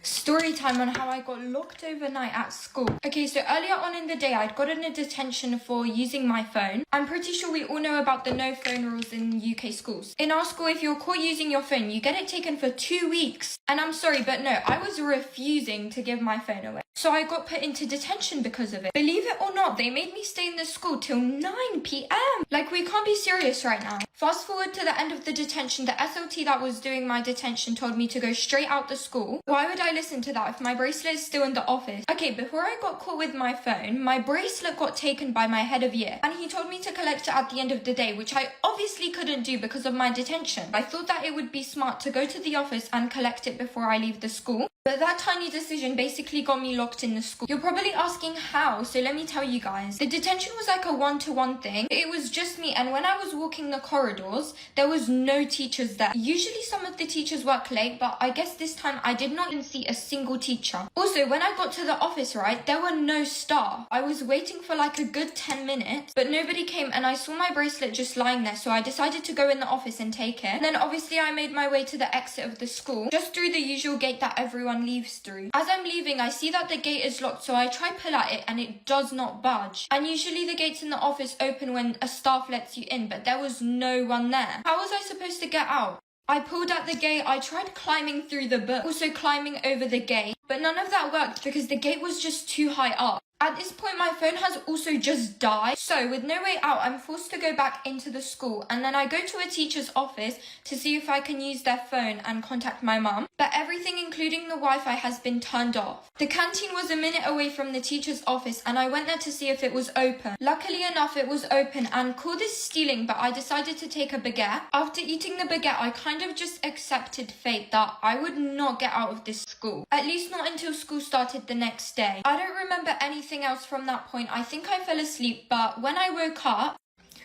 Story time on how I got locked overnight at school. Okay, so earlier on in the day, I'd gotten a detention for using my phone. I'm pretty sure we all know about the no phone rules in UK schools. In our school, if you're caught using your phone, you get it taken for 2 weeks. And I'm sorry, but no, I was refusing to give my phone away. So I got put into detention because of it. Believe it or not, they made me stay in the school till 9 p.m. Like, we can't be serious right now. Fast forward to the end of the detention, the SLT that was doing my detention told me to go straight out the school. Why would I listen to that if my bracelet is still in the office? Okay, before I got caught with my phone, my bracelet got taken by my head of year, and he told me to collect it at the end of the day, which I obviously couldn't do because of my detention. I thought that it would be smart to go to the office and collect it before I leave the school. But that tiny decision basically got me locked in the school. You're probably asking how, so let me tell you guys. The detention was like a one-to-one thing. It was just me, and when I was walking the corridors, there was no teachers there. Usually some of the teachers work late, but I guess this time I did not even see a single teacher. Also, when I got to the office, right, there were no staff. I was waiting for like a good 10 minutes, but nobody came, and I saw my bracelet just lying there, so I decided to go in the office and take it. And then obviously I made my way to the exit of the school, just through the usual gate that everyone leaves through. As I'm leaving, I see that the gate is locked, so I try pull at it and it does not budge. And usually the gates in the office open when a staff lets you in, but there was no one there. How was I supposed to get out? I pulled at the gate, I tried climbing through the book, also climbing over the gate, but none of that worked because the gate was just too high up. At this point, my phone has also just died. So with no way out, I'm forced to go back into the school, and then I go to a teacher's office to see if I can use their phone and contact my mum. But everything, including the Wi-Fi, has been turned off. The canteen was a minute away from the teacher's office, and I went there to see if it was open. Luckily enough, it was open, and call this stealing, but I decided to take a baguette. After eating the baguette, I kind of just accepted fate that I would not get out of this school. At least not until school started the next day. I don't remember anything else from that point. I think I fell asleep, but when I woke up,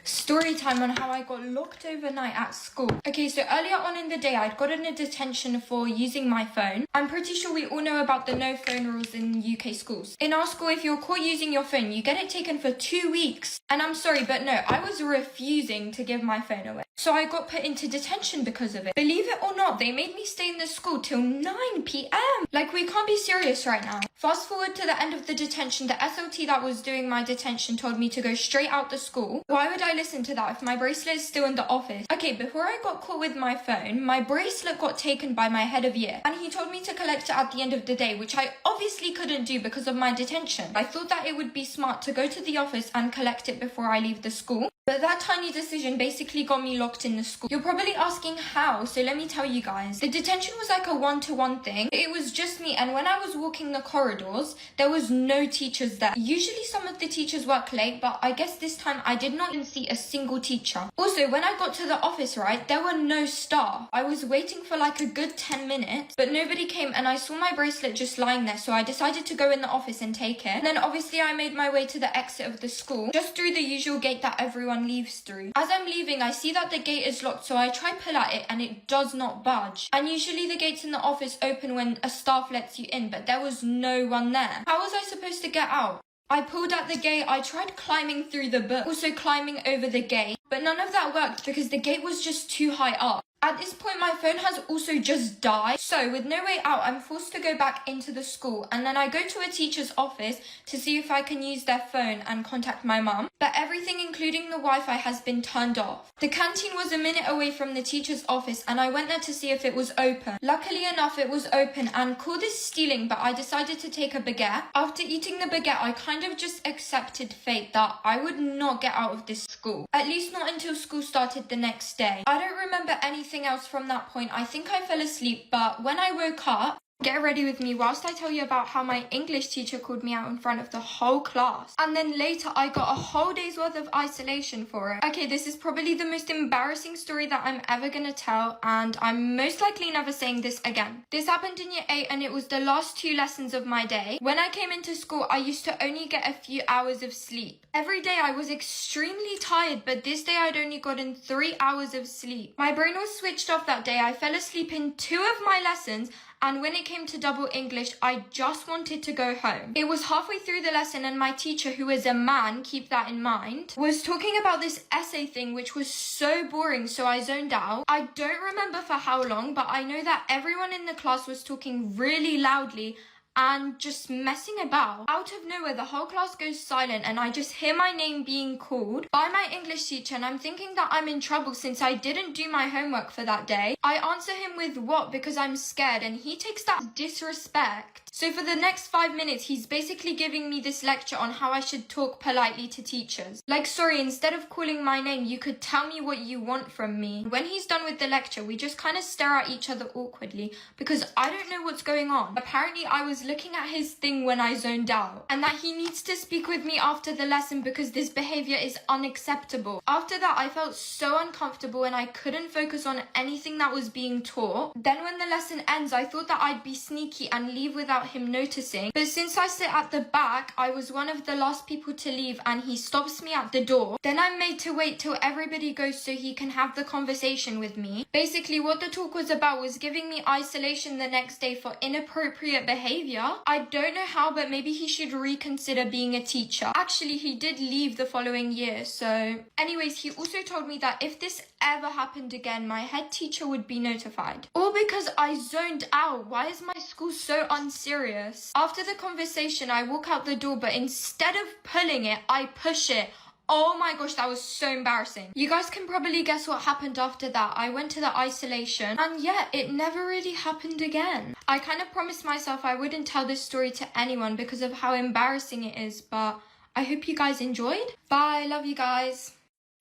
story time on how I got locked overnight at school. Okay, so earlier on in the day, I'd gotten a detention for using my phone. I'm pretty sure we all know about the no phone rules in UK schools. In our school, if you're caught using your phone, you get it taken for 2 weeks. And I'm sorry, but no, I was refusing to give my phone away. So I got put into detention because of it. Believe it or not, they made me stay in the school till 9 p.m. Like, we can't be serious right now. Fast forward to the end of the detention, the SLT that was doing my detention told me to go straight out the school. Why would I listen to that if my bracelet is still in the office? Okay, before I got caught with my phone, my bracelet got taken by my head of year, and he told me to collect it at the end of the day, which I obviously couldn't do because of my detention. I thought that it would be smart to go to the office and collect it before I leave the school. But that tiny decision basically got me locked in the school. You're probably asking how, so let me tell you guys. The detention was like a one-to-one thing. It was just me, and when I was walking the corridors, there was no teachers there. Usually some of the teachers work late, but I guess this time I did not even see a single teacher. Also, when I got to the office, right, there were no staff. I was waiting for like a good 10 minutes, but nobody came, and I saw my bracelet just lying there, so I decided to go in the office and take it. And then obviously I made my way to the exit of the school, just through the usual gate that everyone leaves through. As I'm leaving, I see that the gate is locked, so I try pull at it and it does not budge. And usually the gates in the office open when a staff lets you in, but there was no one there. How was I supposed to get out? I pulled at the gate, I tried climbing through the book, also climbing over the gate, but none of that worked because the gate was just too high up. At this point, my phone has also just died. So with no way out, I'm forced to go back into the school, and then I go to a teacher's office to see if I can use their phone and contact my mum. But everything, including the Wi-Fi, has been turned off. The canteen was a minute away from the teacher's office, and I went there to see if it was open. Luckily enough, it was open, and call this stealing, but I decided to take a baguette. After eating the baguette, I kind of just accepted fate that I would not get out of this school. At least not until school started the next day. I don't remember anything else from that point. I think I fell asleep, but when I woke up, get ready with me whilst I tell you about how my English teacher called me out in front of the whole class. And then later I got a whole day's worth of isolation for it. Okay, this is probably the most embarrassing story that I'm ever gonna tell, and I'm most likely never saying this again. This happened in year 8, and it was the last 2 lessons of my day. When I came into school, I used to only get a few hours of sleep. Every day I was extremely tired, but this day I'd only gotten 3 hours of sleep. My brain was switched off that day. I fell asleep in 2 of my lessons, and when it came to double English, I just wanted to go home. It was halfway through the lesson and my teacher, who is a man, keep that in mind, was talking about this essay thing which was so boring, so I zoned out. I don't remember for how long, but I know that everyone in the class was talking really loudly and just messing about. Out of nowhere, the whole class goes silent and I just hear my name being called by my English teacher, and I'm thinking that I'm in trouble since I didn't do my homework for that day. I answer him with what because I'm scared, and he takes that as disrespect. So for the next 5 minutes, he's basically giving me this lecture on how I should talk politely to teachers. Like, sorry, instead of calling my name, you could tell me what you want from me. When he's done with the lecture, we just kind of stare at each other awkwardly because I don't know what's going on. Apparently, I was looking at his thing when I zoned out, and that he needs to speak with me after the lesson because this behavior is unacceptable. After that, I felt so uncomfortable and I couldn't focus on anything that was being taught. Then when the lesson ends, I thought that I'd be sneaky and leave without him noticing, but since I sit at the back, I was one of the last people to leave and he stops me at the door. Then I'm made to wait till everybody goes so he can have the conversation with me. Basically, what the talk was about was giving me isolation the next day for inappropriate behavior. I don't know how, but maybe he should reconsider being a teacher. Actually, he did leave the following year, so... Anyways, he also told me that if this ever happened again, my head teacher would be notified. All because I zoned out. Why is my school so unserious? After the conversation, I walk out the door, but instead of pulling it, I push it. Oh my gosh, that was so embarrassing. You guys can probably guess what happened after that. I went to the isolation, and yeah, it never really happened again. I kind of promised myself I wouldn't tell this story to anyone because of how embarrassing it is, but I hope you guys enjoyed. Bye, love you guys.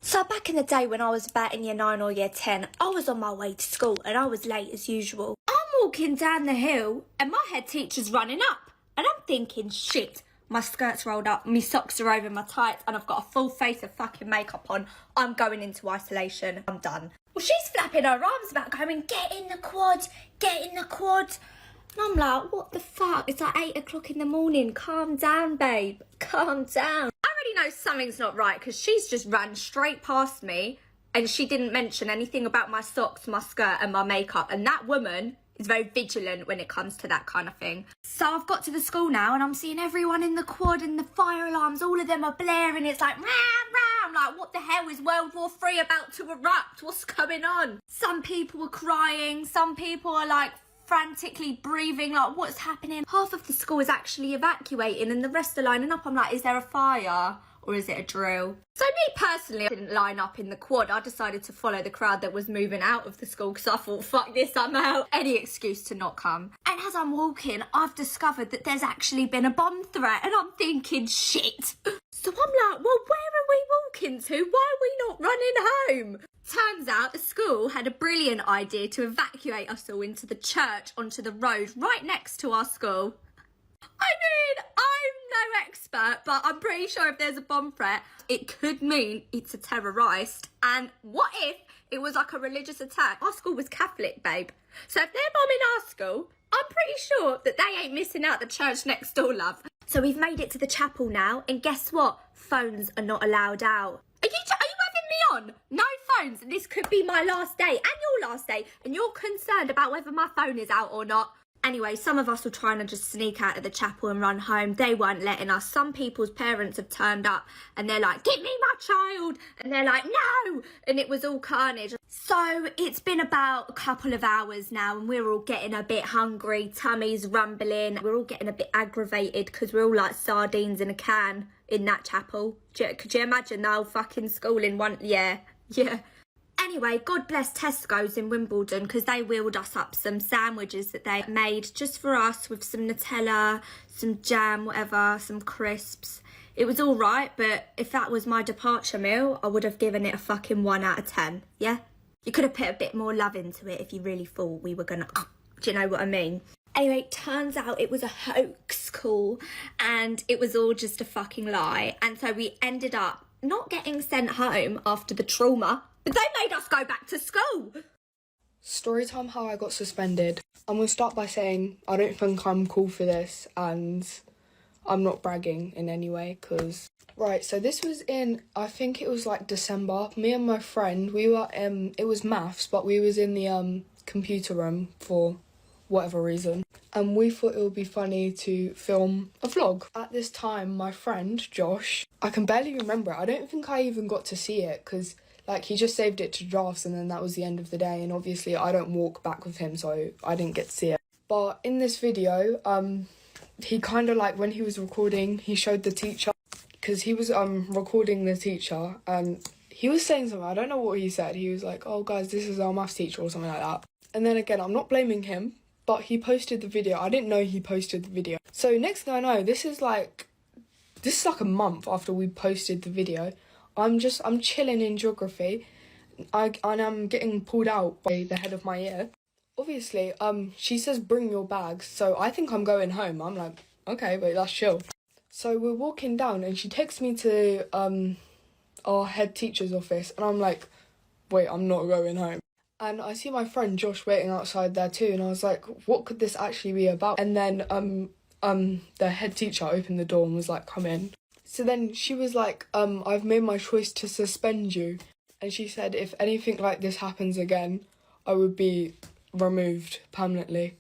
So back in the day when I was about in year 9 or year 10, I was on my way to school and I was late as usual. I'm walking down the hill and my head teacher's running up, and I'm thinking, shit, my skirt's rolled up, my socks are over my tights, and I've got a full face of fucking makeup on. I'm going into isolation. I'm done. Well, she's flapping her arms about going, get in the quad, get in the quad. And I'm like, what the fuck? It's like 8 o'clock in the morning. Calm down, babe. Calm down. I already know something's not right because she's just ran straight past me and she didn't mention anything about my socks, my skirt and my makeup. And that woman is very vigilant when it comes to that kind of thing. So I've got to the school now and I'm seeing everyone in the quad and the fire alarms, all of them are blaring. It's like, rah, rah. I'm like, what the hell, is World War III about to erupt? What's going on? Some people are crying. Some people are like frantically breathing, like, what's happening? Half of the school is actually evacuating and the rest are lining up. I'm like, is there a fire or is it a drill? So me personally, I didn't line up in the quad. I decided to follow the crowd that was moving out of the school because I thought, fuck this, I'm out. Any excuse to not come. And as I'm walking, I've discovered that there's actually been a bomb threat and I'm thinking, shit. So I'm like, well, where are we walking to? Why are we not running home? Turns out the school had a brilliant idea to evacuate us all into the church onto the road right next to our school. I mean, I'm no expert, but I'm pretty sure if there's a bomb threat, it could mean it's a terrorist. And what if it was like a religious attack? Our school was Catholic, babe. So if they're bombing our school, I'm pretty sure that they ain't missing out the church next door, love. So we've made it to the chapel now, and guess what? Phones are not allowed out. Are you having me on? No phones, and this could be my last day and your last day, and you're concerned about whether my phone is out or not. Anyway, some of us were trying to just sneak out of the chapel and run home. They weren't letting us. Some people's parents have turned up and they're like, give me my child. And they're like, no. And it was all carnage. So it's been about a couple of hours now and we're all getting a bit hungry. Tummy's rumbling. We're all getting a bit aggravated because we're all like sardines in a can in that chapel. Could you imagine the whole fucking school in one? Yeah. Anyway, God bless Tesco's in Wimbledon because they wheeled us up some sandwiches that they made just for us with some Nutella, some jam, whatever, some crisps. It was all right, but if that was my departure meal, I would have given it a fucking 1 out of 10, yeah? You could have put a bit more love into it if you really thought we were gonna... Do you know what I mean? Anyway, it turns out it was a hoax call and it was all just a fucking lie. And so we ended up not getting sent home after the trauma. They made us go back to school. Storytime how I got suspended. I'm going to start by saying I don't think I'm cool for this and I'm not bragging in any way because... Right, so this was in, I think it was like December. Me and my friend, we were, it was maths, but we was in the computer room for whatever reason. And we thought it would be funny to film a vlog. At this time, my friend, Josh, I can barely remember it. I don't think I even got to see it because like he just saved it to drafts and then that was the end of the day. And obviously I don't walk back with him, so I didn't get to see it. But in this video, he kind of like when he was recording, he showed the teacher because he was recording the teacher and he was saying something. I don't know what he said. He was like, "Oh guys, this is our maths teacher," or something like that. And then again, I'm not blaming him, but he posted the video. I didn't know he posted the video. So next thing I know, this is like a month after we posted the video. I'm chilling in geography. And I'm getting pulled out by the head of my year. Obviously, she says bring your bags. So I think I'm going home. I'm like, okay, wait, that's chill. So we're walking down and she takes me to our head teacher's office and I'm like, wait, I'm not going home. And I see my friend Josh waiting outside there too, and I was like, what could this actually be about? And then the head teacher opened the door and was like, come in. So then she was like, I've made my choice to suspend you. And she said if anything like this happens again, I would be removed permanently.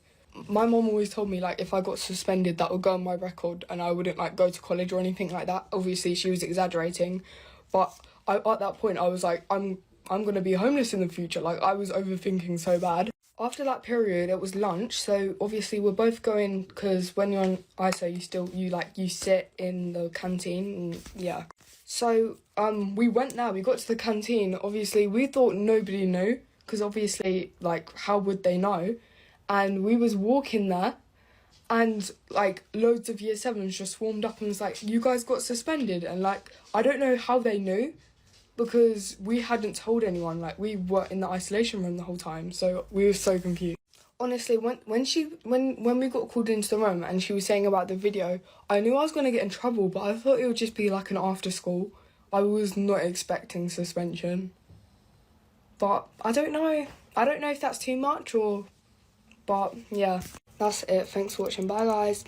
My mom always told me like if I got suspended that would go on my record and I wouldn't like go to college or anything like that. Obviously she was exaggerating, but at that point I was like, I'm gonna be homeless in the future. Like I was overthinking so bad. After that period it was lunch, so obviously we're both going because when you're on ISO you sit in the canteen and yeah. So we went there, we got to the canteen. Obviously we thought nobody knew because obviously like how would they know? And we was walking there and like loads of year 7s just swarmed up and was like, you guys got suspended. And like I don't know how they knew because we hadn't told anyone. Like we were in the isolation room the whole time, so we were so confused. Honestly, when we got called into the room and she was saying about the video, I knew I was going to get in trouble, but I thought it would just be like an after school. I was not expecting suspension. But I don't know if that's too much or... But yeah, that's it. Thanks for watching. Bye guys.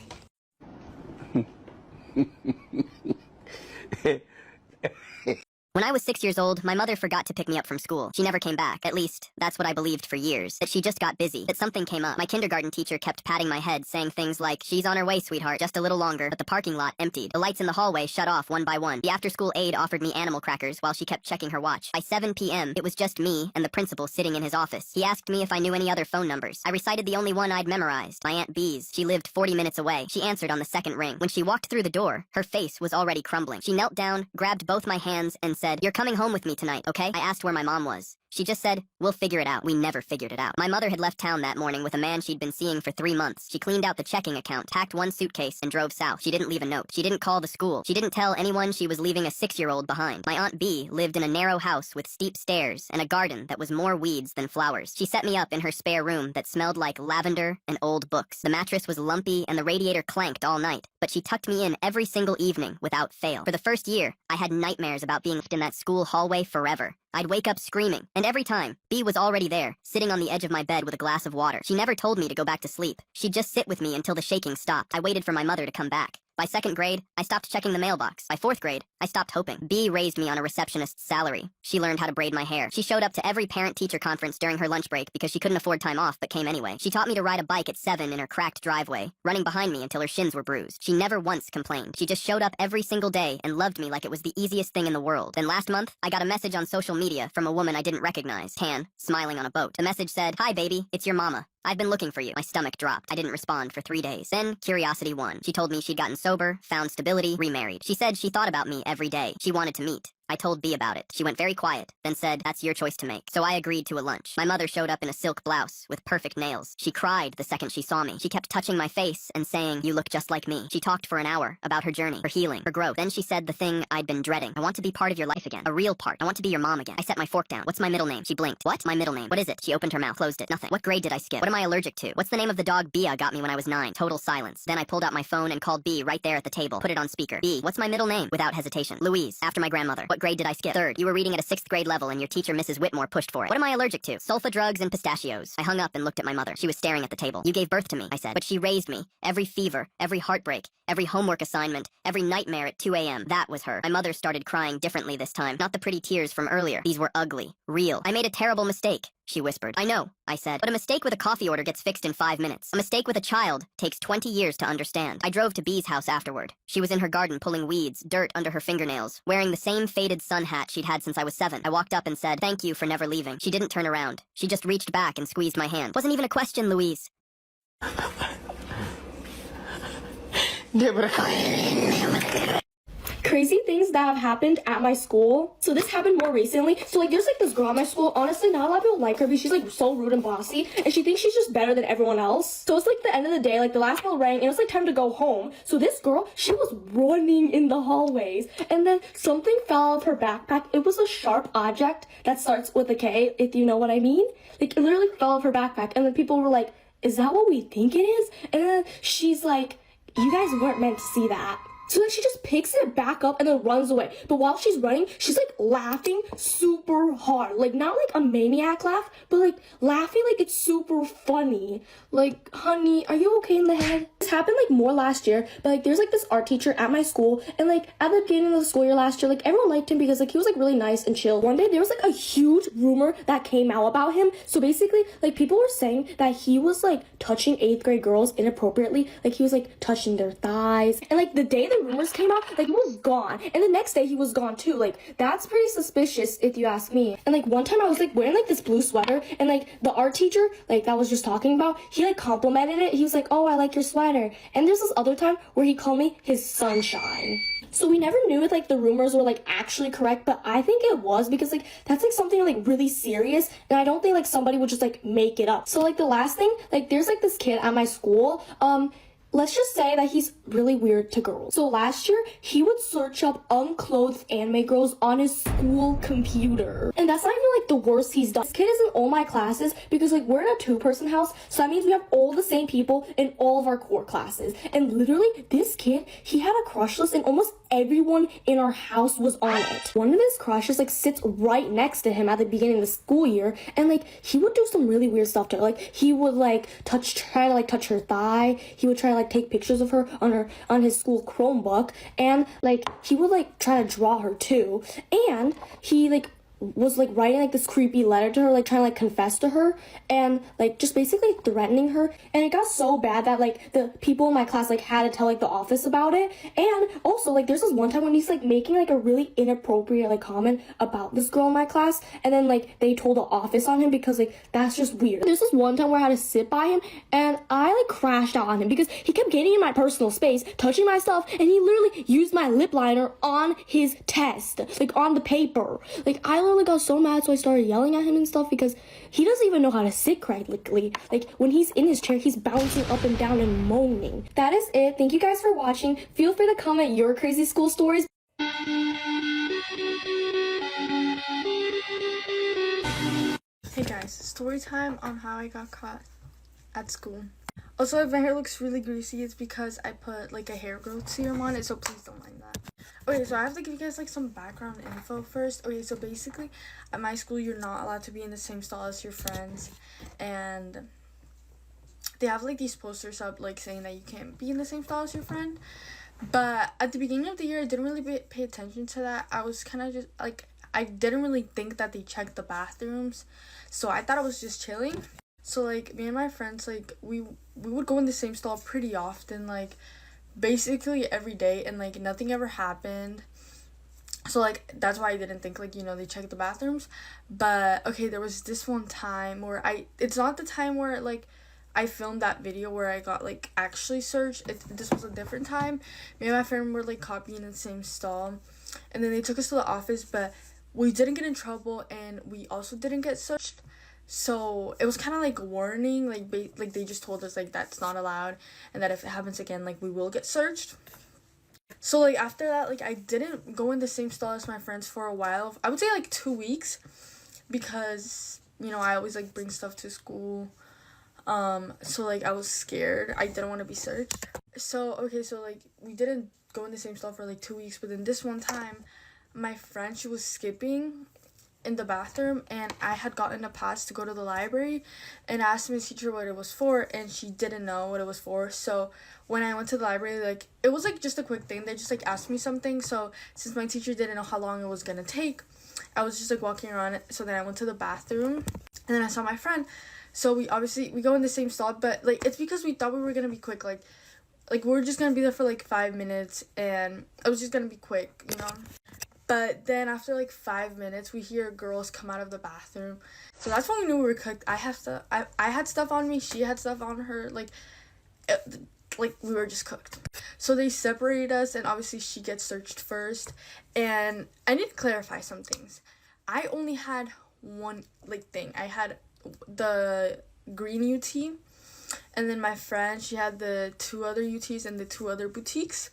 When I was 6 years old, my mother forgot to pick me up from school. She never came back. At least, that's what I believed for years. That she just got busy. That something came up. My kindergarten teacher kept patting my head, saying things like, she's on her way, sweetheart, just a little longer. But the parking lot emptied. The lights in the hallway shut off one by one. The after-school aide offered me animal crackers while she kept checking her watch. By 7 p.m., it was just me and the principal sitting in his office. He asked me if I knew any other phone numbers. I recited the only one I'd memorized. My Aunt B's. She lived 40 minutes away. She answered on the second ring. When she walked through the door, her face was already crumbling. She knelt down, grabbed both my hands, and said, "You're coming home with me tonight, okay?" I asked where my mom was. She just said, "We'll figure it out." We never figured it out. My mother had left town that morning with a man she'd been seeing for 3 months. She cleaned out the checking account, packed one suitcase, and drove south. She didn't leave a note. She didn't call the school. She didn't tell anyone she was leaving a 6-year-old behind. My Aunt B lived in a narrow house with steep stairs and a garden that was more weeds than flowers. She set me up in her spare room that smelled like lavender and old books. The mattress was lumpy and the radiator clanked all night, but she tucked me in every single evening without fail. For the first year, I had nightmares about being in that school hallway forever. I'd wake up screaming, and every time, B was already there, sitting on the edge of my bed with a glass of water. She never told me to go back to sleep. She'd just sit with me until the shaking stopped. I waited for my mother to come back. By 2nd grade, I stopped checking the mailbox. By 4th grade, I stopped hoping. B raised me on a receptionist's salary. She learned how to braid my hair. She showed up to every parent-teacher conference during her lunch break because she couldn't afford time off but came anyway. She taught me to ride a bike at 7 in her cracked driveway, running behind me until her shins were bruised. She never once complained. She just showed up every single day and loved me like it was the easiest thing in the world. Then last month, I got a message on social media from a woman I didn't recognize, tan, smiling on a boat. The message said, "Hi baby, it's your mama. I've been looking for you." My stomach dropped. I didn't respond for 3 days. Then curiosity won. She told me she'd gotten sober, found stability, remarried. She said she thought about me every day. She wanted to meet. I told B about it. She went very quiet, then said, "That's your choice to make." So I agreed to a lunch. My mother showed up in a silk blouse with perfect nails. She cried the second she saw me. She kept touching my face and saying, "You look just like me." She talked for an hour about her journey, her healing, her growth. Then she said the thing I'd been dreading. "I want to be part of your life again. A real part. I want to be your mom again." I set my fork down. "What's my middle name?" She blinked. "What? My middle name. What is it?" She opened her mouth, closed it. "Nothing." "What grade did I skip? What am I allergic to? What's the name of the dog Bia got me when I was 9? Total silence. Then I pulled out my phone and called B right there at the table. Put it on speaker. "B, what's my middle name?" Without hesitation. "Louise, after my grandmother." "What grade did I skip?" "3rd. You were reading at a 6th grade level and your teacher, Mrs. Whitmore, pushed for it." "What am I allergic to?" "Sulfa drugs and pistachios." I hung up and looked at my mother. She was staring at the table. "You gave birth to me," I said. "But she raised me. Every fever, every heartbreak, Every homework assignment, every nightmare at 2 a.m. That was her. My mother started crying differently this time. Not the pretty tears from earlier. These were ugly. Real. I made a terrible mistake, she whispered. I know, I said. But a mistake with a coffee order gets fixed in 5 minutes. A mistake with a child takes 20 years to understand. I drove to Bee's house afterward. She was in her garden pulling weeds, dirt under her fingernails, wearing the same faded sun hat she'd had since I was 7. I walked up and said, "Thank you for never leaving." She didn't turn around. She just reached back and squeezed my hand. Wasn't even a question, Louise. Crazy things that have happened at my school. So this happened more recently. So like there's like this girl at my school. Honestly, not a lot of people like her because she's like so rude and bossy, and she thinks she's just better than everyone else. So it's like the end of the day, like the last bell rang, and it was like time to go home. So this girl, she was running in the hallways, and then something fell out of her backpack. It was a sharp object that starts with a K, if you know what I mean. Like it literally fell out of her backpack, and then people were like, "Is that what we think it is?" And then she's like, "You guys weren't meant to see that." So then she just picks it back up and then runs away. But while she's running, she's like laughing super hard. Like not like a maniac laugh, but like laughing like it's super funny. Like, honey, are you okay in the head? This happened like more last year, but like there's like this art teacher at my school, and like at the beginning of the school year last year, like everyone liked him because like he was like really nice and chill. One day there was like a huge rumor that came out about him. So basically like people were saying that he was like touching 8th grade girls inappropriately. Like he was like touching their thighs. And like the day the rumors came out, like he was gone, and the next day he was gone too. Like that's pretty suspicious if you ask me. And like one time I was like wearing like this blue sweater, and like the art teacher like that was just talking about, he like complimented it. He was like, "Oh, I like your sweater." And there's this other time where he called me his sunshine. So we never knew if like the rumors were like actually correct, but I think it was, because like that's like something like really serious, and I don't think like somebody would just like make it up. So like the last thing, like there's like this kid at my school, let's just say that he's really weird to girls. So last year, he would search up unclothed anime girls on his school computer. And that's not even like the worst he's done. This kid is in all my classes because like we're in a 2-person house, so that means we have all the same people in all of our core classes. And literally, this kid, he had a crush list, and almost everyone in our house was on it. One of his crushes like sits right next to him at the beginning of the school year, and like he would do some really weird stuff to her. Like he would like try to touch her thigh. He would try to like take pictures of her on his school Chromebook, and like he would like try to draw her too. And he like was like writing like this creepy letter to her, like trying to like confess to her, and like just basically threatening her. And it got so bad that like the people in my class like had to tell like the office about it. And also like there's this one time when he's like making like a really inappropriate like comment about this girl in my class, and then like they told the office on him because like that's just weird. There's this one time where I had to sit by him, and I like crashed out on him because he kept getting in my personal space, touching my stuff, and he literally used my lip liner on his test, like on the paper. Like I literally got so mad, so I started yelling at him and stuff because he doesn't even know how to sit correctly. Like when he's in his chair, he's bouncing up and down and moaning. That is it. Thank you guys for watching. Feel free to comment your crazy school stories. Hey guys, story time on how I got caught at school. Also, if my hair looks really greasy, it's because I put like a hair growth serum on it, so please don't mind that. Okay, so I have to give you guys like some background info first. Okay, so basically at my school you're not allowed to be in the same stall as your friends, and they have like these posters up like saying that you can't be in the same stall as your friend. But at the beginning of the year I didn't really pay attention to that. I was kind of just like, I didn't really think that they checked the bathrooms, so I thought I was just chilling. So like me and my friends, like we would go in the same stall pretty often, like basically every day, and like nothing ever happened. So like that's why I didn't think like, you know, they checked the bathrooms. But okay, there was this one time where it's not the time where like I filmed that video where I got like actually searched. This was a different time. Me and my friend were like caught being in the same stall, and then they took us to the office, but we didn't get in trouble, and we also didn't get searched. So it was kind of like a warning, like like they just told us like that's not allowed, and that if it happens again, like we will get searched. So like after that, like I didn't go in the same stall as my friends for a while. I would say like 2 weeks, because you know I always like bring stuff to school. So like I was scared. I didn't want to be searched. So okay, so like we didn't go in the same stall for like 2 weeks, but then this one time, my friend, she was skipping, in the bathroom, and I had gotten a pass to go to the library, and I asked my teacher what it was for, and she didn't know what it was for. So when I went to the library, like, it was like just a quick thing. They just like asked me something. So since my teacher didn't know how long it was gonna take, I was just like walking around it. So then I went to the bathroom, and then I saw my friend. So we go in the same stall, but like it's because we thought we were gonna be quick, like we were just gonna be there for like 5 minutes, and it was just gonna be quick, you know. But then after like 5 minutes, we hear girls come out of the bathroom. So that's when we knew we were cooked. I had stuff on me. She had stuff on her. Like we were just cooked. So they separated us, and obviously she gets searched first. And I need to clarify some things. I only had one thing. I had the green UT, and then my friend, she had the 2 other UTs and the 2 other boutiques.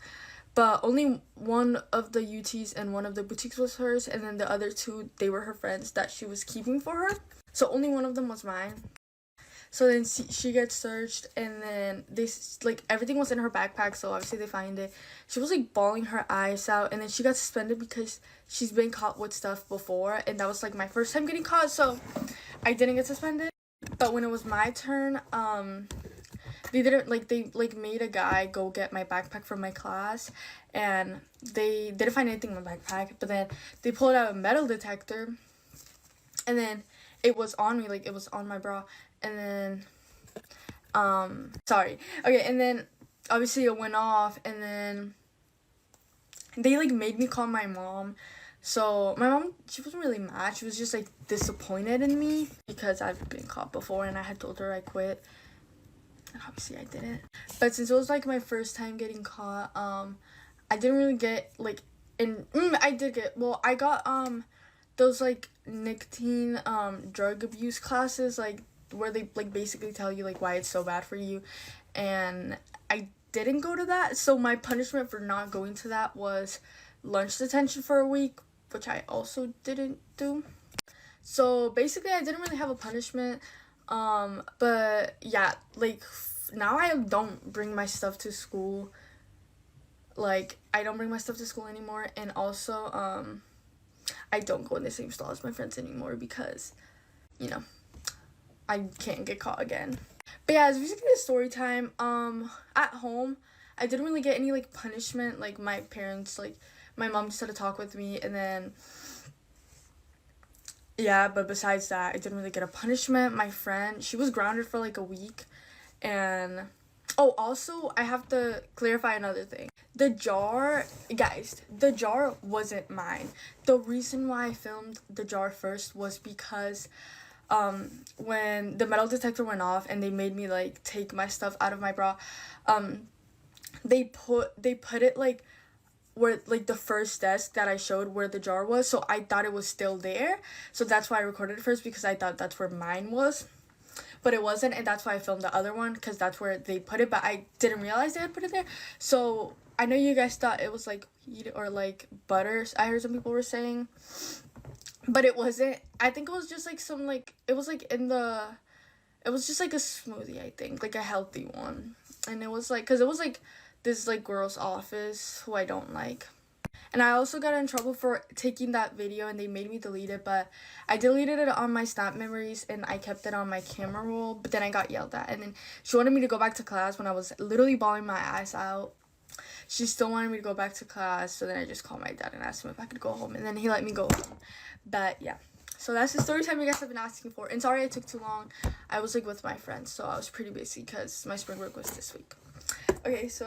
But only one of the UTs and one of the boutiques was hers, and then the other 2, they were her friends that she was keeping for her. So only one of them was mine. So then she gets searched, and then they everything was in her backpack, so obviously they find it. She was like bawling her eyes out, and then she got suspended because she's been caught with stuff before, and that was like my first time getting caught, so I didn't get suspended. But when it was my turn, they didn't they made a guy go get my backpack from my class, and they didn't find anything in my backpack. But then they pulled out a metal detector, and then it was on me, it was on my bra. And then and then obviously it went off, and then they made me call my mom. So my mom, she wasn't really mad. She was just disappointed in me because I've been caught before, and I had told her I quit. Obviously I didn't, but since it was my first time getting caught, I didn't really get I got those nicotine drug abuse classes, where they basically tell you why it's so bad for you, and I didn't go to that. So my punishment for not going to that was lunch detention for a week, which I also didn't do. So basically I didn't really have a punishment. But yeah, now I don't bring my stuff to school. I don't bring my stuff to school anymore, and also, I don't go in the same stall as my friends anymore because, you know, I can't get caught again. But yeah, it's basically a story time. At home, I didn't really get any, punishment. My parents, my mom just had to talk with me, and then yeah, but besides that, I didn't really get a punishment. My friend, she was grounded for a week. And oh, also I have to clarify another thing. The jar, guys, the jar wasn't mine. The reason why I filmed the jar first was because when the metal detector went off and they made me take my stuff out of my bra, they put it where the first desk that I showed where the jar was, so I thought it was still there. So that's why I recorded it first, because I thought that's where mine was. But it wasn't, and that's why I filmed the other one, because that's where they put it, but I didn't realize they had put it there. So I know you guys thought it was heat or butter, I heard some people were saying, but it wasn't. I think it was just some it was it was just a smoothie, I think, a healthy one. And it was because it was this girl's office who I don't like. And I also got in trouble for taking that video, and they made me delete it, but I deleted it on my Snap memories, and I kept it on my camera roll. But then I got yelled at, and then she wanted me to go back to class when I was literally bawling my eyes out. She still wanted me to go back to class, so then I just called my dad and asked him if I could go home, and then he let me go home. But yeah, so that's the story time you guys have been asking for. And sorry I took too long. I was with my friends, so I was pretty busy because my spring break was this week. Okay, so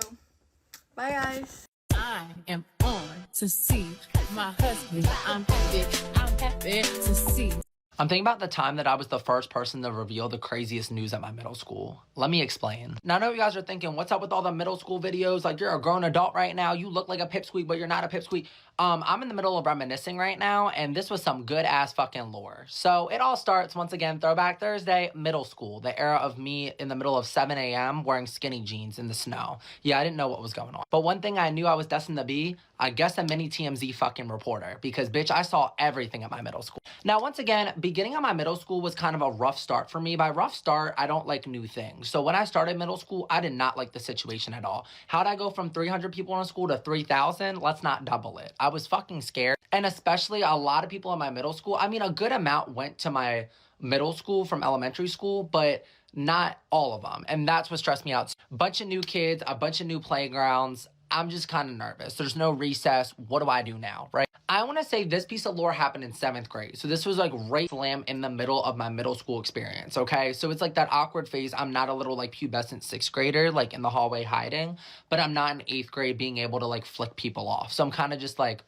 bye guys. I am on to see my husband. I'm happy to see. I'm thinking about the time that I was the first person to reveal the craziest news at my middle school. Let me explain. Now, I know you guys are thinking, what's up with all the middle school videos? You're a grown adult right now. You look like a pipsqueak, but you're not a pipsqueak. I'm in the middle of reminiscing right now, and this was some good-ass fucking lore. So it all starts, once again, Throwback Thursday, middle school, the era of me in the middle of 7 a.m. wearing skinny jeans in the snow. Yeah, I didn't know what was going on. But one thing I knew I was destined to be, I guess, a mini TMZ fucking reporter, because, bitch, I saw everything at my middle school. Now, once again, beginning of my middle school was kind of a rough start for me. By rough start, I don't like new things. So when I started middle school, I did not like the situation at all. How'd I go from 300 people in a school to 3,000? Let's not double it. I was fucking scared. And especially a lot of people in my middle school, I mean, a good amount went to my middle school from elementary school, but not all of them. And that's what stressed me out. Bunch of new kids, a bunch of new playgrounds. I'm just kind of nervous. There's no recess. What do I do now, right? I want to say this piece of lore happened in 7th grade. So this was like right slam in the middle of my middle school experience, okay? So it's like that awkward phase. I'm not a little like pubescent 6th grader, like in the hallway hiding, but I'm not in 8th grade being able to like flick people off. So I'm kind of just like,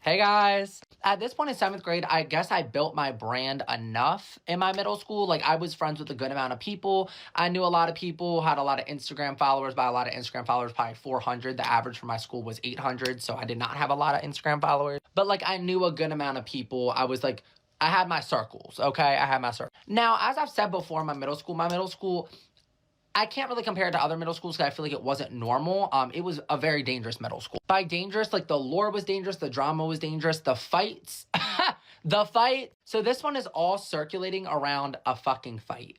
hey guys. At this point in 7th grade, I guess I built my brand enough in my middle school. Like I was friends with a good amount of people. I knew a lot of people, had a lot of Instagram followers. By a lot of Instagram followers, probably 400. The average for my school was 800. So I did not have a lot of Instagram followers. But like I knew a good amount of people. I was like, I had my circles, okay? I had my circles. Now, as I've said before, my middle school, I can't really compare it to other middle schools because I feel like it wasn't normal. It was a very dangerous middle school. By dangerous, like the lore was dangerous, the drama was dangerous, the fights, the fight. So this one is all circulating around a fucking fight.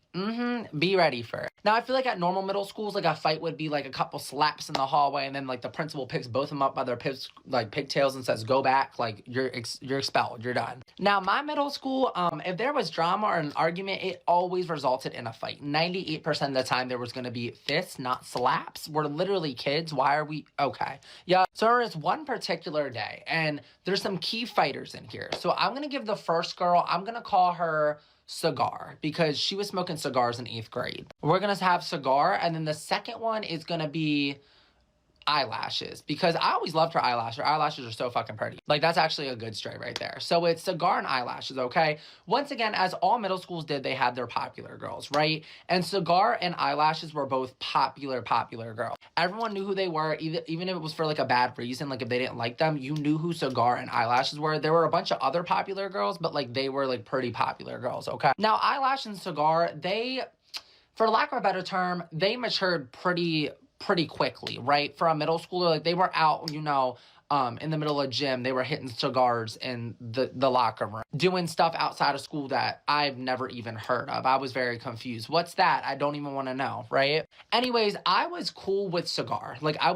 Be ready for it. Now, I feel like at normal middle schools, like a fight would be like a couple slaps in the hallway and then like the principal picks both of them up by their pigtails and says, go back, like you're expelled, you're done. Now, my middle school, if there was drama or an argument, it always resulted in a fight. 98% of the time there was going to be fists, not slaps. We're literally kids. Why are we? Okay. Yeah. So there is one particular day and there's some key fighters in here. So I'm going to give the first girl, I'm going to call her Cigar because she was smoking cigars in 8th grade. We're going to have Cigar. And then the second one is going to be Eyelashes because I always loved her eyelashes. Her eyelashes are so fucking pretty. Like that's actually a good stray right there. So it's Cigar and Eyelashes, okay? Once again, as all middle schools did, they had their popular girls, right? And Cigar and Eyelashes were both popular girls. Everyone knew who they were, even if it was for like a bad reason, like if they didn't like them, you knew who Cigar and Eyelashes were. There were a bunch of other popular girls, but like they were like pretty popular girls, okay? Now Eyelash and Cigar, they, for lack of a better term, they matured pretty quickly, right? For a middle schooler, like they were out, you know, in the middle of gym, they were hitting cigars in the locker room, doing stuff outside of school that I've never even heard of. I was very confused. What's that? I don't even want to know, right? Anyways, I was cool with Cigar. Like I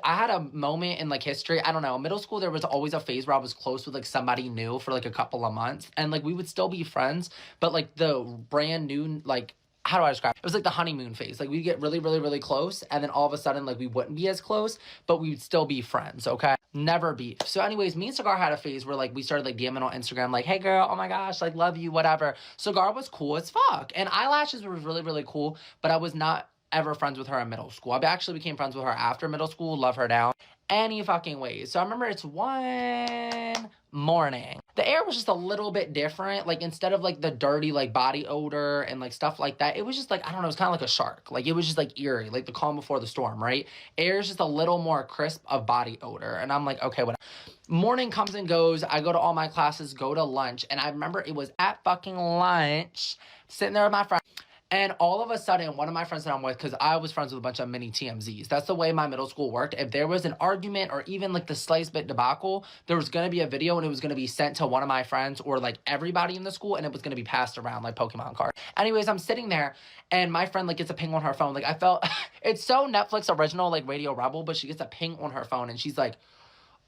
had a moment in like history. I don't know. Middle school, there was always a phase where I was close with like somebody new for like a couple of months and like we would still be friends, but like the brand new, like, how do I describe it? It was like the honeymoon phase. Like we'd get really close and then all of a sudden like we wouldn't be as close, but we'd still be friends, okay? Never beef. So anyways, me and Cigar had a phase where like we started like DMing on Instagram like, hey girl, oh my gosh, like love you, whatever. Cigar was cool as fuck. And Eyelashes was really cool, but I was not ever friends with her in middle school. I actually became friends with her after middle school, love her down. Any fucking ways. So I remember it's one morning. The air was just a little bit different. Like instead of like the dirty like body odor and like stuff like that, it was just like, I don't know, it was kind of like a shark. Like it was just like eerie, like the calm before the storm, right? Air is just a little more crisp of body odor. And I'm like, okay, whatever. Morning comes and goes. I go to all my classes, go to lunch. And I remember it was at fucking lunch, sitting there with my friend. And all of a sudden, one of my friends that I'm with, because I was friends with a bunch of mini TMZs. That's the way my middle school worked. If there was an argument or even like the slice bit debacle, there was going to be a video and it was going to be sent to one of my friends or like everybody in the school and it was going to be passed around like Pokemon cards. Anyways, I'm sitting there and my friend like gets a ping on her phone. Like I felt, it's so Netflix original like Radio Rebel, but she gets a ping on her phone and she's like,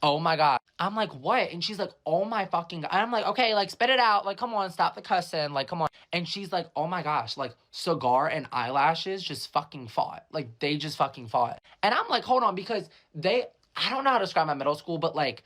oh my God. I'm like, what? And she's like, oh my fucking God. I'm like, okay, like spit it out. Like, come on, stop the cussing. Like, come on. And she's like, oh my gosh, like Cigar and Eyelashes just fucking fought. Like they just fucking fought. And I'm like, hold on, because I don't know how to describe my middle school, but like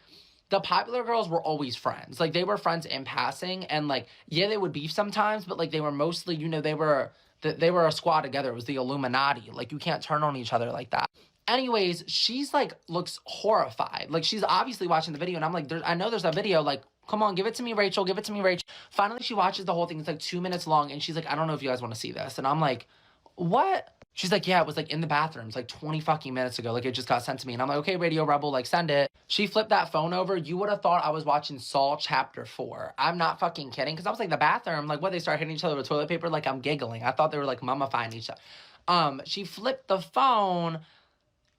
the popular girls were always friends. Like they were friends in passing and like, yeah, they would beef sometimes, but like they were mostly, you know, they were a squad together. It was the Illuminati. Like you can't turn on each other like that. Anyways, she's like, looks horrified. Like she's obviously watching the video and I'm like, I know there's a video, like, come on, give it to me, Rachel, give it to me, Rachel. Finally, she watches the whole thing. It's like 2 minutes long and she's like, I don't know if you guys want to see this. And I'm like, what? She's like, yeah, it was like in the bathrooms like 20 fucking minutes ago. Like it just got sent to me. And I'm like, okay, Radio Rebel, like send it. She flipped that phone over. You would have thought I was watching Saw Chapter 4. I'm not fucking kidding. Cause I was like, the bathroom, like what, they start hitting each other with toilet paper? Like I'm giggling. I thought they were like mummifying each other. She flipped the phone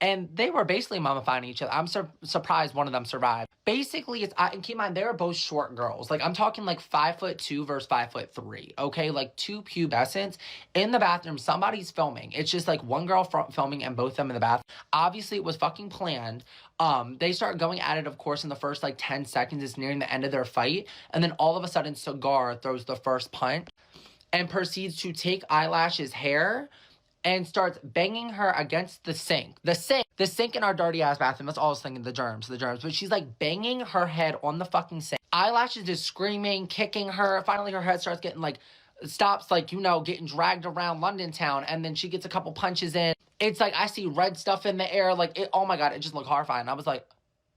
And they were basically mummifying each other. I'm surprised one of them survived. Basically, and keep in mind, they were both short girls. Like, I'm talking like 5'2" versus 5'3", okay? Like, two pubescents in the bathroom. Somebody's filming. It's just like one girl filming and both of them in the bathroom. Obviously, it was fucking planned. They start going at it, of course, in the first like 10 seconds. It's nearing the end of their fight. And then all of a sudden, Cigar throws the first punch and proceeds to take Eyelash's hair and starts banging her against the sink. The sink in our dirty ass bathroom. That's all I was thinking, the germs. But she's like banging her head on the fucking sink. Eyelashes is screaming, kicking her. Finally, her head starts getting like, stops like, you know, getting dragged around London town. And then she gets a couple punches in. It's like, I see red stuff in the air. Like, oh my God, it just looked horrifying. I was like,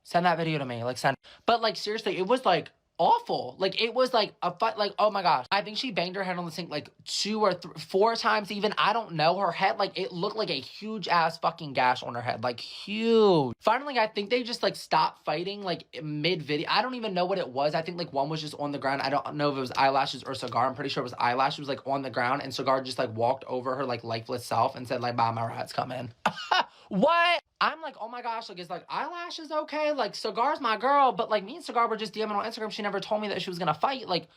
send that video to me. Like, send. But like, seriously, it was like, awful. Like, it was like a fight. Like, oh my gosh, I think she banged her head on the sink like 2 or 4 times even. I don't know. Her head, like, it looked like a huge ass fucking gash on her head, like huge. Finally, I think they just like stopped fighting like mid video. I don't even know what it was. I think like one was just on the ground. I don't know if it was Eyelashes or Cigar. I'm pretty sure it was Eyelashes was like on the ground, and Cigar just like walked over her like lifeless self and said like, bye, my rat's coming. What? I'm like, oh my gosh, like, it's like, Eyelashes okay? Like, Cigar's my girl, but like, me and Cigar were just DMing on Instagram. She never told me that she was gonna fight. Like,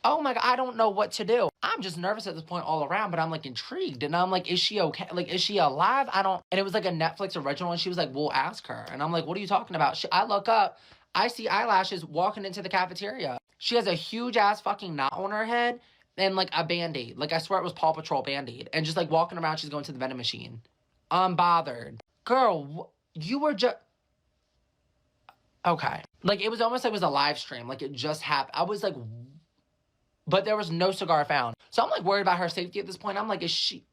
oh my God, I don't know what to do. I'm just nervous at this point all around, but I'm like intrigued. And I'm like, is she okay? Like, is she alive? And it was like a Netflix original, and she was like, we'll ask her. And I'm like, what are you talking about? I look up, I see Eyelashes walking into the cafeteria. She has a huge ass fucking knot on her head and like a Band-Aid. Like, I swear it was Paw Patrol Band-Aid. And just like walking around, she's going to the vending machine. Unbothered. Girl, you were just... Okay. Like, it was almost like it was a live stream. Like, it just happened. I was like... But there was no Cigar found. So I'm, like, worried about her safety at this point. I'm like, is she...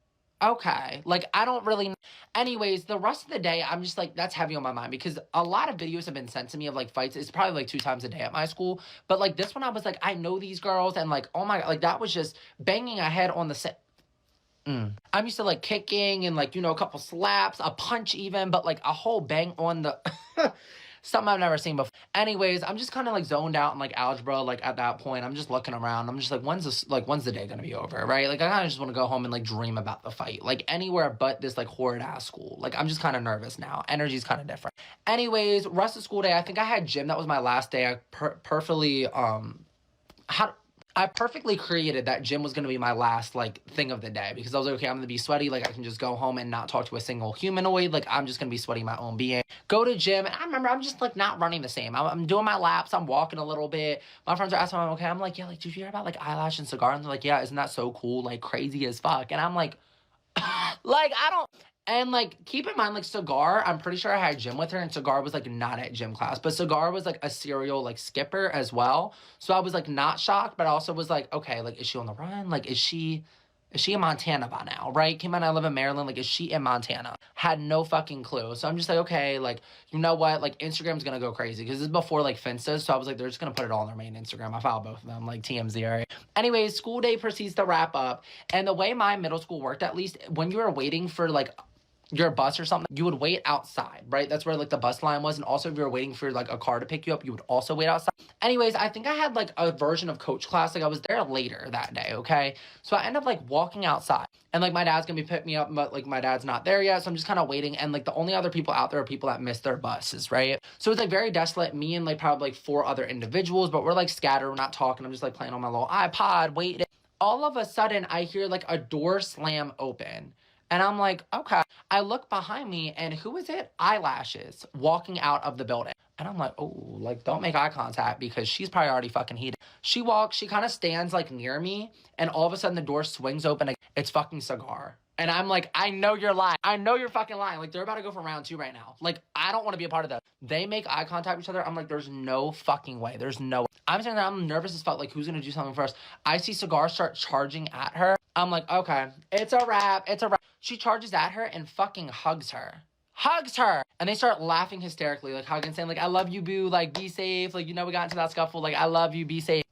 Okay. Like, I don't really... Anyways, the rest of the day, I'm just, like, that's heavy on my mind. Because a lot of videos have been sent to me of, like, fights. It's probably, like, 2 times a day at my school. But, like, this one, I was like, I know these girls. And, like, oh, my God. Like, that was just banging a head on the set. I'm used to like kicking and like, you know, a couple slaps, a punch even, but like a whole bang on the something I've never seen before. Anyways, I'm just kind of like zoned out in like algebra. Like at that point, I'm just looking around. I'm just like, when's the day gonna be over, right? Like, I kind of just want to go home and like dream about the fight, like anywhere but this like horrid ass school. Like, I'm just kind of nervous now. Energy's kind of different. Anyways, rest of school day, I think I had gym. That was my last day. I perfectly created that gym was going to be my last, like, thing of the day. Because I was like, okay, I'm going to be sweaty. Like, I can just go home and not talk to a single humanoid. Like, I'm just going to be sweating my own being. Go to gym. And I remember I'm just, like, not running the same. I'm doing my laps. I'm walking a little bit. My friends are asking me, I'm okay. I'm like, yeah, like, did you hear about, like, Eyelash and Cigar? And they're like, yeah, isn't that so cool? Like, crazy as fuck. And I'm like, like, I don't... And, like, keep in mind, like, Cigar, I'm pretty sure I had gym with her, and Cigar was, like, not at gym class. But Cigar was, like, a serial, like, skipper as well. So I was, like, not shocked, but I also was, like, okay, like, is she on the run? Like, is she in Montana by now, right? Keep in mind, I live in Maryland. Like, is she in Montana? Had no fucking clue. So I'm just like, okay, like, you know what? Like, Instagram's gonna go crazy. Because this is before, like, Finsta. So I was like, they're just gonna put it all on their main Instagram. I follow both of them, like, TMZ, all right? Anyways, school day proceeds to wrap up. And the way my middle school worked, at least, when you were waiting for, like, your bus or something, you would wait outside, right? That's where like the bus line was. And also if you were waiting for like a car to pick you up, you would also wait outside. Anyways, I think I had like a version of coach class. Like, I was there later that day, okay? So I end up like walking outside, and like my dad's gonna be picking me up, but like my dad's not there yet. So I'm just kind of waiting. And like the only other people out there are people that missed their buses, right? So it's like very desolate. Me and like probably like 4 other individuals, but we're like scattered. We're not talking. I'm just like playing on my little iPod, waiting. All of a sudden I hear like a door slam open. And I'm like, okay. I look behind me, and who is it? Eyelashes walking out of the building. And I'm like, oh, like, don't make eye contact because she's probably already fucking heated. She walks, she kind of stands, like, near me, and all of a sudden the door swings open. It's fucking Cigar. And I'm like, I know you're lying. I know you're fucking lying. Like, they're about to go for round 2 right now. Like, I don't want to be a part of that. They make eye contact with each other. I'm like, there's no fucking way. There's no way. I'm sitting there, I'm nervous as fuck. Like, who's going to do something first? I see Cigar start charging at her. I'm like, okay, it's a wrap. It's a wrap. She charges at her and fucking hugs her. Hugs her. And they start laughing hysterically, like hugging, saying, like, I love you, boo. Like, be safe. Like, you know, we got into that scuffle. Like, I love you. Be safe.